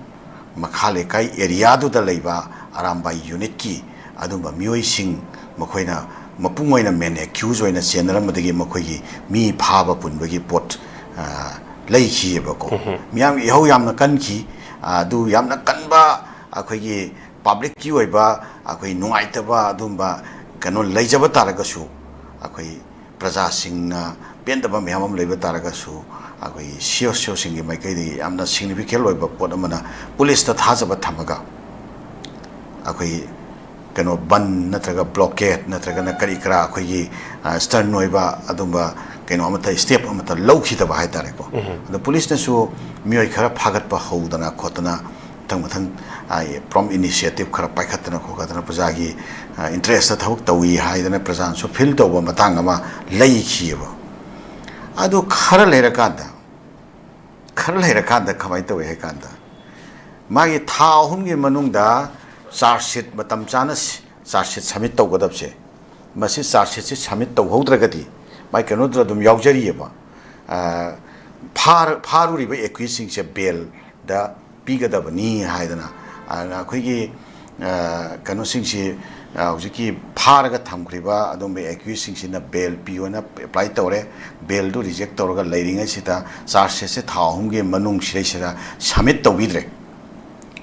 makhalikai area du da leba aramba unit ki adum mioi sing makhoina mapung oina men accuse oina senaramdagi makhoigi mi phaba punbagi pot leikhi bako miyam ihau yamna kanki adu yamna kanba akhoigi public ki oiba akhoi nungaitaba adumba kano leijaba taragasu akhoi praja singna pendaba miyamam leiba taragasu akhoi sio singi maikaidi yamna significant oiba pot amana police ta thajaba thamaga akhoi kano ban natraga blockade natraga na kari kra akhoi stern noiba adumba kano amata step amata lawkhida ba haitare ko the police na su mioi khara phagat pa houdana khotana thang from initiative khara paikhatna khokatana prajagi interest ta thawuk tawi haidana prajan so feel tawba matang ama leikhiba adu khara lerakanda khamai tawi haikanda magi thahumgi manungda charge sheet matam chana charge sheet submit tawgadabse masi charge sheet se submit tawhodragadi mai kano dum yaujariba pharuri ba accusing se bail da pigadabani haidana akhoi kano sing se hojiki pharaga thamkhriba adum be accusing sina bail piona apply tawre bail do reject tawraga leiringa sita charge sheet se thahumge manung sireisira submit tawbidre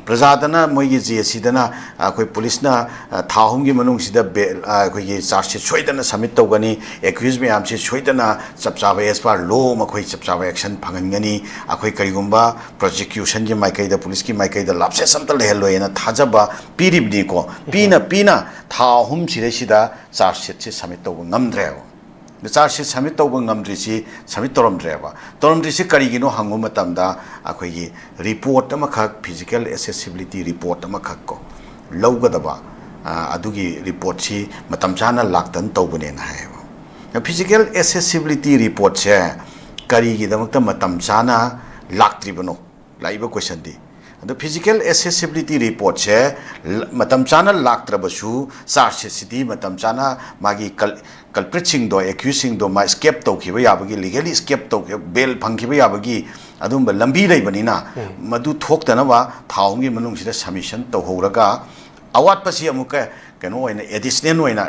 प्रजादना मोगी जेसीदना अखोई पुलिसना थाहुमगी मनुंगसिदा अखोई charge सोइदना submit तौगनी accused ma'am से सोइदना चपचाब as per लो मखोई चपचाब action फंगनगनी अखोई करिगुंबा prosecution की माइकैदा police की माइकैदा लापसे समतल लेहलोयना थाजबा पीरिबनी को पीना थाहुम सिरेसिदा चार्ज से submit तौग ngамद्रेव charge sheet submit tawba ngamdrisi submit toramdrisi karigino hangu matamda akhoi report amakha physical accessibility report amakha ko lawgadaba adugi report si matam chana laktan tawbane na hai physical accessibility report se karigi damakta matam chana laktribano laiba question di the physical accessibility report se matam chana laktrabasu charge sheet sidi matam chana magi culpritsing do accusing do ma escape tawkhiba yabagi legally escape tawkhiba bail phangkhiba yabagi adumba lambi leibanina madu thoktana wa thawngi manung sida submission tawhoraga awat pasi amuka keno oina additional oina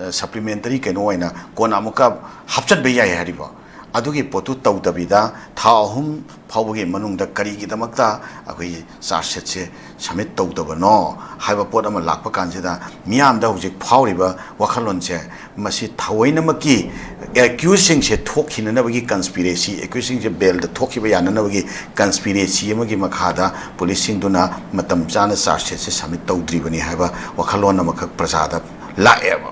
supplementary keno oina kona amuka hapchat be yai hariba ꯑꯗꯨꯒꯤ ꯄꯣꯠꯇꯨ ꯇꯧꯗꯕꯤꯗ ꯊꯥ ꯑꯍꯨꯝ ꯐꯥꯎꯕꯒꯤ ꯃꯅꯨꯡꯗ ꯀꯔꯤꯒꯤꯗꯃꯛꯇ ꯑꯩꯈꯣꯏꯒꯤ charge ꯁꯤꯠꯁꯦ submit ꯇꯧꯗꯕꯅꯣ ꯍꯥꯏꯕ ꯄꯣꯠ ꯑꯃ ꯂꯥꯛꯄ ꯀꯥꯟꯁꯤꯗ ꯃꯤꯌꯥꯝꯗ ꯍꯧꯖꯤꯛ ꯐꯥꯎꯔꯤꯕ ꯋꯥꯈꯜꯂꯣꯟꯁꯦ ꯃꯁꯤ ꯊꯑꯣꯏꯅꯃꯛꯀꯤ ꯑꯦꯀ꯭ꯌꯨꯁꯁꯤꯡꯁꯦ ꯊꯣꯛꯈꯤꯅꯅꯕꯒꯤ ꯀꯟꯁꯄꯤꯔꯦꯁꯤ ꯑꯦꯀ꯭ꯌꯨꯁꯁꯤꯡꯁꯦ ꯕꯦꯜꯗ ꯊꯣꯛꯈꯤꯕ ꯌꯥꯅꯅꯕꯒꯤ ꯀꯟꯁꯄꯤꯔꯦꯁꯤ ꯑꯃꯒꯤ ꯃꯈꯥꯗ ꯄꯨꯂꯤꯁꯁꯤꯡꯗꯨꯅ ꯃꯇꯝ ꯆꯥꯅ ꯆꯥꯔꯖ ꯁꯤꯠꯁꯦ ꯁꯕꯃꯤꯠ ꯇꯧꯗ꯭ꯔꯤꯕꯅꯤ ꯍꯥꯏꯕ ꯋꯥꯈꯜꯂꯣꯟ ꯑꯃꯈꯛ ꯄ꯭ꯔꯖꯥꯗ ꯂꯥꯛꯑꯦꯕ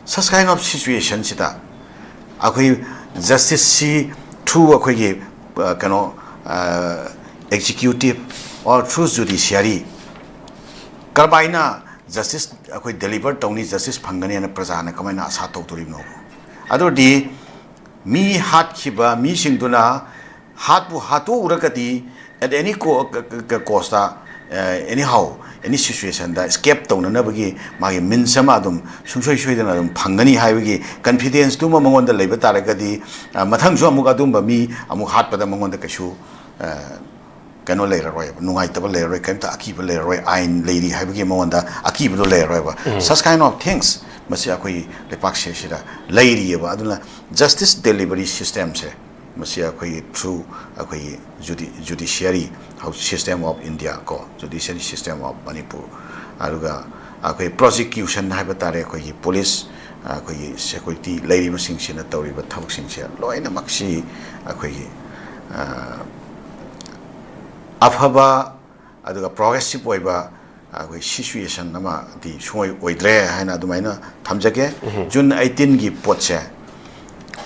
such kind of situation sida akhoi justice si through akhoi gi kano executive or through judiciary karbaina justice akhoi deliver tawni justice phangani na praja na kamaina asa tawturi no ado di mi hat khiba mi singduna hat bu hatu urakati at any cost anyhow any situation da escape tawna na bagi magi min sama dum sungsoi soi dana dum phangani haibagi confidence tu mangon da leiba taragadi mathang so amuga dum ba mi amu hat pada mangon da kashu kano le roi nungai tabal le roi kan ta akiba le roi ain lady haibagi mangon da akiba do le roi ba such kind of things masi akoi lepak se sida lady ba aduna justice delivery system se masi akoi through akoi judiciary system of India ko judicial system of Manipur aruga akoi prosecution haiba tare akoi police akoi security lady masing sina tawri ba thabak sing se loina maksi akoi afhaba aduga progressive oiba akoi situation nama di soi oidre haina adumaina thamjage June 18 gi potse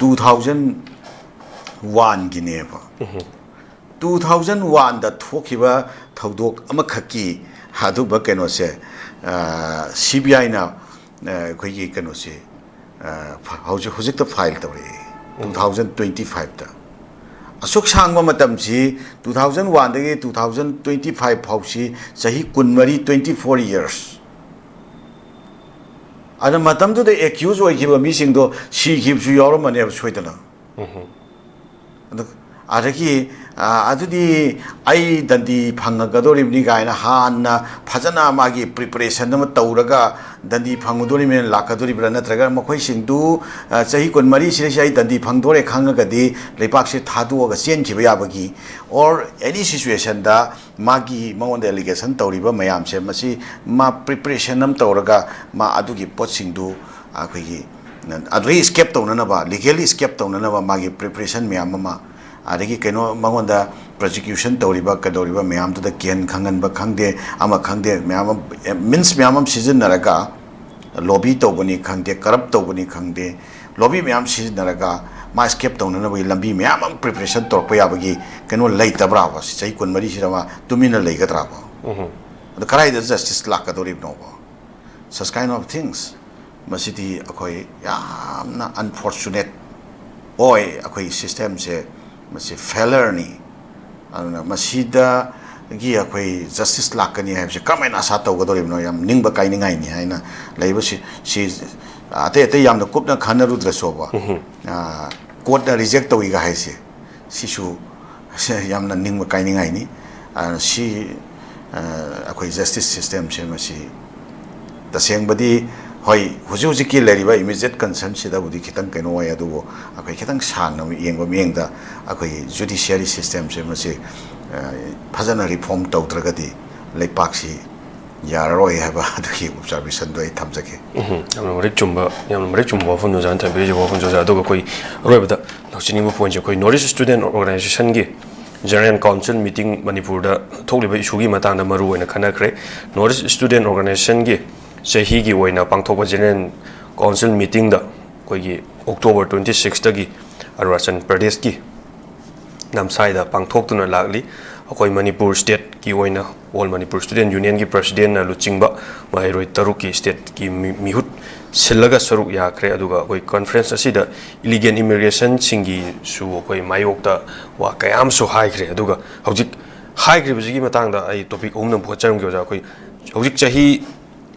2001 gi neba 2001 da thokiba thodok amakhaki haduba keno se CBI na khoi gi keno se hojik ta file tawre 2025 da asuk sangba matam si 2001 da 2025 phausi sahi kunmari 24 years ana matam du de accuse oi giba mi sing do si gib su yoro mane soidana adaki adudi ai dandi phangagadoribni gaina hanna phajana magi preparation nama tauraga dandi phangudori men lakadoribra natraga makhoi singdu chahi konmari sire sai dandi phangdore khangagadi lepak se thadu ga chen khiba yabagi or any situation da magi mawon delegation tauriba mayam se masi ma preparation nam tauraga ma adugi pot singdu akhoi adri escape tawna ba legally escape tawna ba magi preparation mayam ma adagi keno mangonda prosecution tawriba kadoriba mayam to the ken khangan ba khangde ama khangde mayam means mayam season naraga lobby tawbani khangde corrupt tawbani khangde lobby mayam season naraga ma escape tawna na bi lambi mayam preparation torpa yabagi keno leitabra ba sei kon mari sirama tumina leigadra ba the karai the justice lakadorib no ba such kind of things masiti akoi yamna unfortunate oi akoi system se masi failure ni ana masida gi akoi justice lakani haibse kamaina asa tawgadorib no yam ningba kainingai ni haina leiba si ate yamna kupna khanarudra soba court da reject tawi ga haise sisu yamna ningba kainingai ni si akoi justice system se masi tasengbadi hoi huji ki leriba immediate concern sida budi khitang keno ya du akai khitang sang na yengba mengda akai judiciary system se mase phajana reform tawdragadi leipak si yaroi haba adki observation do ai thamjake yamna mari chumba phun no jan thabi jo phun jo ja do koi roibada lochini mo point je koi North Student Organization gi General Council meeting Manipur da thokliba issue gi matang da maru oina khanakre North Student Organization gi Sahi gi oina pangthokpa General Council meeting da koi gi October 26 da gi Arunachal Pradesh gi namsai da pangthoktuna lagli akoi Manipur state ki oina All Manipur Student Union gi president na luchingba mairoi taruk ki state ki mihut silaga saruk yakre aduga koi conference asida illegal immigration singi su koi mayok da wa kayam so haikre aduga hojik haikre biji matang da ai topic umna bhocharam gyo ja koi hojik chahi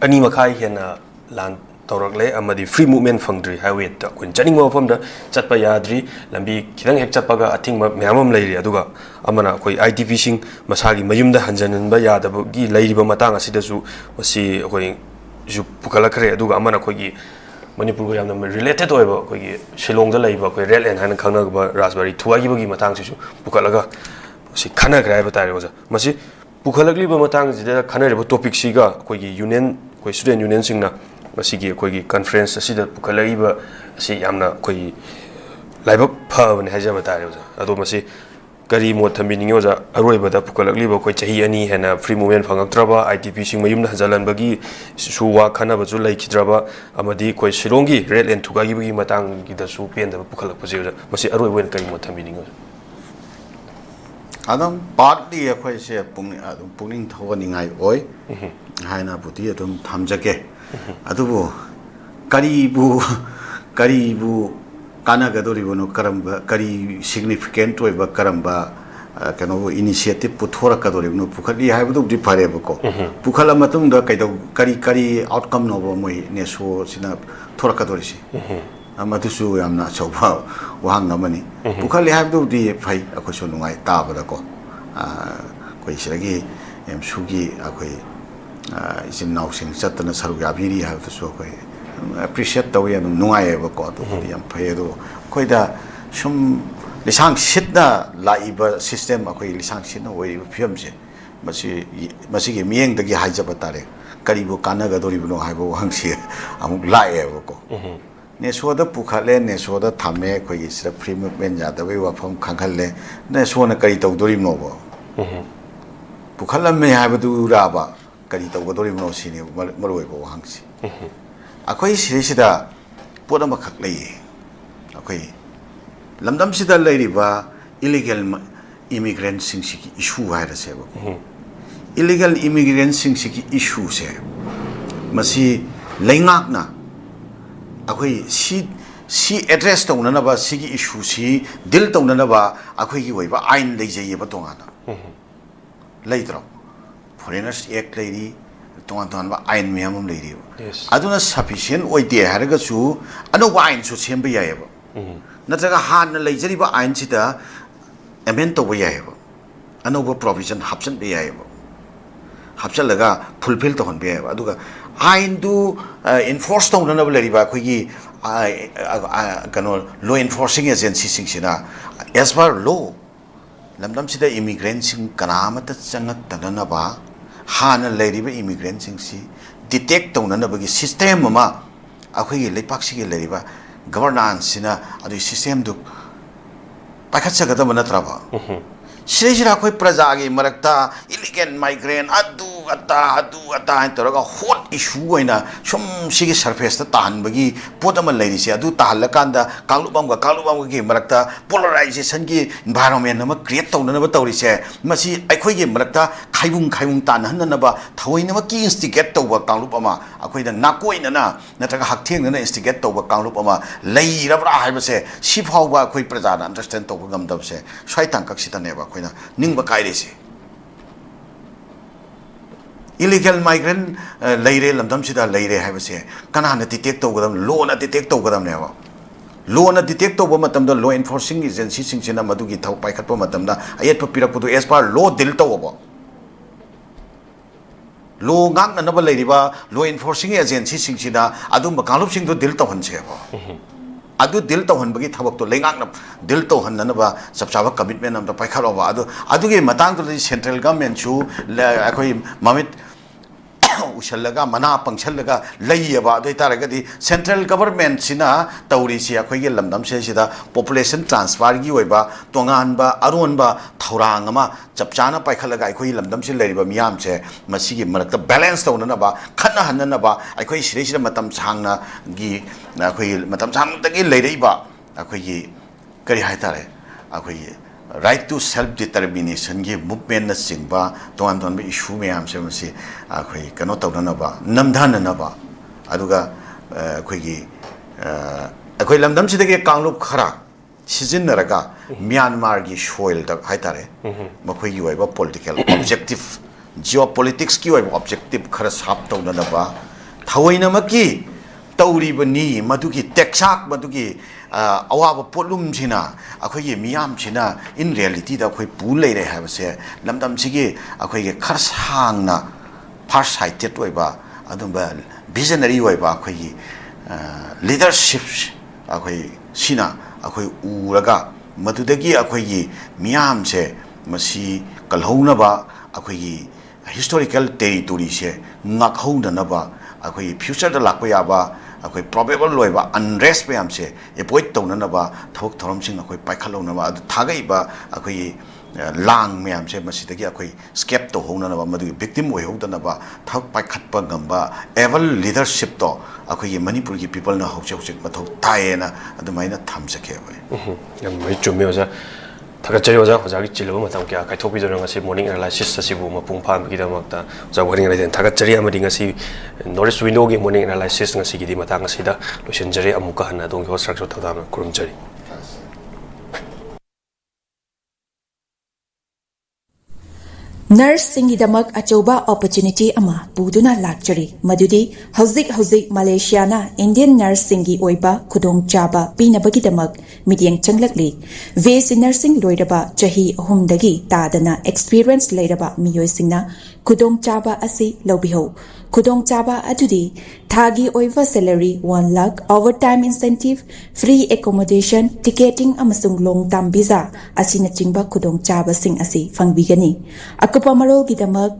ani makai hena lan tawrakle amadi free movement fangdri highway ta kun chaning mo pham da chatpa yadri lambi khidang hek chatpa ga athing ma myamam leiri aduga amana koi IDP sing masagi mayum da hanjanan ba yadaba gi leiri ba matang asida su wasi koi ju pukala khare aduga amana koi gi Manipur yamna related oiba koi Shillong da laiba koi red and han khangna ba raspberry thuagi bagi matang sisu pukalaga si khana grai ba tare oja masi pukhalagli ba matang jida khana re topic siga koi union koi student union singna masi gi koi conference asida pukhalagi ba si yamna koi laiba pha ne haja ba tare oja ado masi kari mo thambiningi oja aroi bada pukalakli ba koi chahi ani hena free movement phangaktraba ITP sing mayum na jalan bagi suwa khana ba ju lai khidraba amadi koi Shillongi red and thuga gi bagi matang gi da su pen da pukalak pose oja masi aroi wen kari mo thambiningi oja adam partly akhoi se pungning thawani ngai oi haina buti adum thamjake adubu karibu kana gadori bono karamba kari significant oi ba karamba kano initiative puthora kadori no pukhali haibu di phare bako pukhala matung da kaido kari outcome no bo moi neso sina thora kadori si amatu su yamna chawba wahang namani pukhali haibu di phai akho so nungai ta ba da ko koi siragi em sugi akoi isin naw sing satna saru yabiri haibu so koi appreciate tawi anu nungai ba ko to yam phai do koi da sum lisang sitna laiba system akoi lisang sitna oi film se masi ge mieng da gi haija batare karibu kana ga dori buno haibo hangsi amuk lae ba ko ne so da pukhale ne so da thame koi gi sira free movement ja da wa pham khangkhalle ne so na kari taw dori no bo pukhala me haiba du ra ba kari taw dori no si ne maroi bo hangsi akhoi sirisida podama khak lei akhoi lamdam sida leiriba illegal immigrant sing siki issue haira sebo illegal immigrant sing siki issue se masi leingak na akhoi si address tawna na ba sigi issue si dil tawna na ba akhoi gi oiba ain leijei ba tongana leidro foreigners act leiri tongan ba ain miyamum leiri aduna sufficient oide haraga su ano ain su semba yayeba natraga han leijari ba ain sida amend to yayeba ano ba provision hapsan be yayeba hapsalaga fulfill to hon be yayeba aduga ain du enforce to na ba leiri ba khogi kano law enforcing agency sing sina as per law lamdam sida immigrant sing kanamata changak tanana ba hana leiriba immigrant sing si detect tawna na bagi system ma akhoi leipak si leiriba governance sina adu system du pakhat sagada manatra ba sira akhoi praja gi marakta illegal migrant adu ata antaraga hot issue oina sum sigi surface ta tan bagi podama leiri si adu tahalla kanda kalubam gi marakta polarization gi environment na create tawna na ba tawri se masi akhoi gi marakta khaibung tan han na ba thaoina ma ki instigate tawba kalubama akhoi da nakoi na natraga haktheng na instigate tawba kalubama leira bra haiba se si phawba akhoi praja na understand tawba gamdab se swai tangkak sita ne ba khoina ningba kaire se illegal migrant leire lamdam sida leire haibase kana na detect togadam law na detect togadam ne law na detect toba matam da law enforcing agency sing sina madugi thau pai khatpa matam da ayat pa pirak pudu as par law dil toba law ngang na ba leiri ba law enforcing agency sing sina adum ba kalup sing do dil to han se ba adu dil to han bagi thabak to lengak na dil to han na ba sabsaba commitment am da pai khalo ba adu ge matang to central government chu akoi mamit ushalaga mana pangshalaga laiba doi taragadi central government sina tauri si akhoi ge lamdam se sida population transfer gi oiba tongan ba aron ba thaurang ama chapchana paikhalaga akhoi lamdam se leriba miyam se masigi marakta balance tawna na ba khana hanna na ba akhoi sire sire matam sangna gi akhoi matam sang tagi leireiba akhoi gi kari haitare akhoi right to self determination ge movement na singba ton be issue me am se masi akhoi kano tawna ba namdhan na ba aduga akhoi gi akhoi lamdam sida ge kanglup khara sizin naraga Myanmar gi soil da haitare makhoi gi waiba political objective geopolitics ki waiba objective khara sap tawna ba thawaina maki tawri bani madugi teksak madugi awaba potlum sina akhoi miyam sina in reality da akhoi pu leire ha se lamdam sigi akhoi ge kharsang na far sighted oiba adumba visionary oiba akhoi leadership akhoi sina akhoi uraga madudagi akhoi gi miyam se masi kalhona ba akhoi gi historical territory se ngakhauna na ba akhoi future da lakpa ya ba akhoi probable loiba unrest pe amse avoid tawna na ba thok thorom sing akhoi paikhalona na ba thagai ba akhoi lang me amse masidagi akhoi escape to hona na ba madu victim oi hodana ba thak paikhat pa gamba evil leadership to akhoi Manipur gi people na hauche hauche mathok taena adumaina thamsake ba yam mai chumme oja thakachari oja oja gi chilo matam kya kai thopi jona ngasi morning analysis asibu mapung pham gi damakta oja waring rai den thakachari amadi ngasi north window gi morning analysis ngasi gi di matang ngasi da lotion jari amuka hana dong ho structure thodam kurum jari Nurse singidamak achoba opportunity ama buduna lakchari madudi hauzik Malaysia na Indian nurse singi oiba khudong chaba pinabagidamak midyang changlakli VC nursing loiraba chahi ahumdagi tadana experience leiraba miyoi singna khudong chaba asi lobiho khudong chaba adudi thagi oiva salary 1 lakh overtime incentive free accommodation ticketing amasung long term visa asina chingba khudong chaba sing asi fangbigani akupa marol gidamak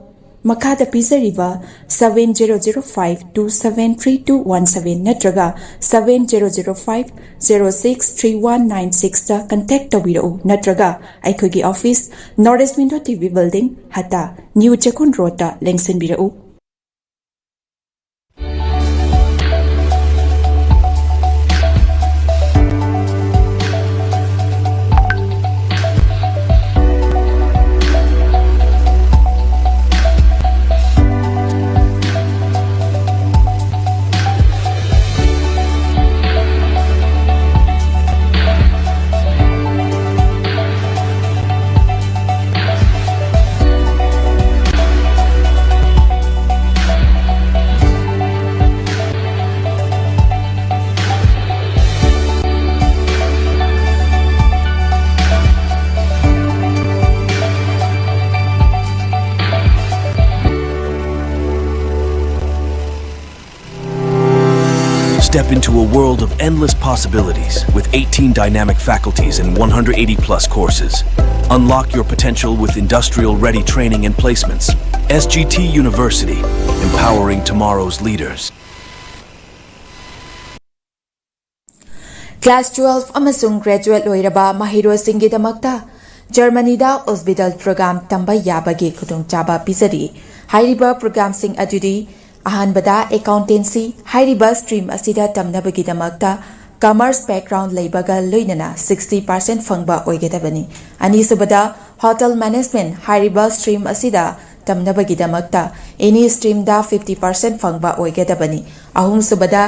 makada pisariba 7005273217 natraga 7005063196 ta contact tawiro natraga aikhogi office Northeast Window TV building hata New Chakun Road ta lengsenbirau Step into a world of endless possibilities with 18 dynamic faculties and 180 plus courses. Unlock your potential with industrial-ready training and placements. SGT University, empowering tomorrow's leaders. Class 12 amasung graduate loiraba mahiro singidamakta Germany da hospital program tamba yabagi khudong chaba pisari hairiba program sing adudi ahanbada accountancy hairiba stream asida tamnabagidamakta commerce background leibaga loinana 60% fangba oigedabani ani subada hotel management hairiba stream asida tamnabagidamakta any stream da 50% fangba oigedabani ahum subada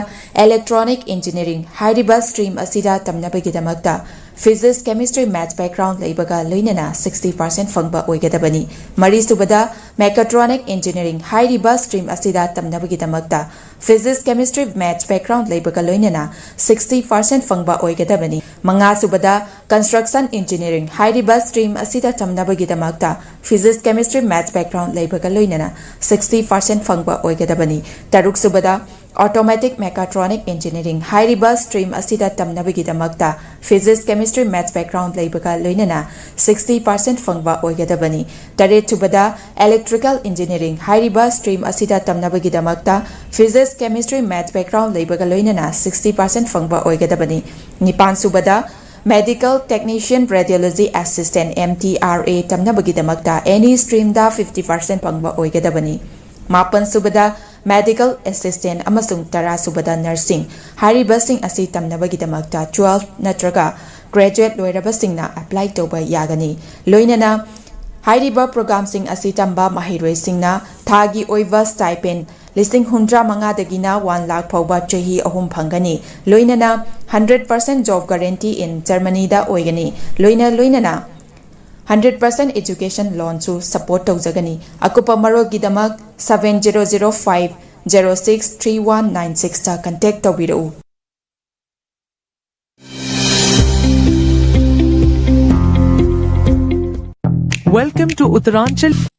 electronic engineering hairiba stream asida tamnabagidamakta physics chemistry maths background leibaga loinana 60% fangba oigedabani mari subada mechatronic engineering hairiba stream asida tamnabagidamakta physics chemistry maths background leibaga loinana 60% fangba oigedabani manga subada construction engineering hairiba stream asida tamnabagidamakta physics chemistry maths background leibaga loinana 60% fangba oigedabani taruk subada automatic mechatronic engineering hairiba stream asida tamnabagidamakta physics chemistry maths background leibaga loinana 60% fangba oigedabani taret subada electrical engineering hairiba stream asida tamnabagidamakta physics chemistry maths background leibaga loinana 60% fangba oigedabani nipan subada medical technician radiology assistant MTRA tamnabagidamakta any stream da 50% fangba oigedabani mapan subada medical assistant amasung tara subada nursing hariba sing asi tamnabagidamakta 12 natraga graduate loiraba singna apply toba yagani loinana hariba program sing asi tamba mahiroi singna thagi oiva stipend listing 100 dagina 1 lakh phawba chahi ahum phangani loinana 100% job guarantee in Germany da oigani loinana 100% education loan to support taujagani akupa marol gidamak 7005063196 ta contact tawbiru Welcome to Uttaranchal.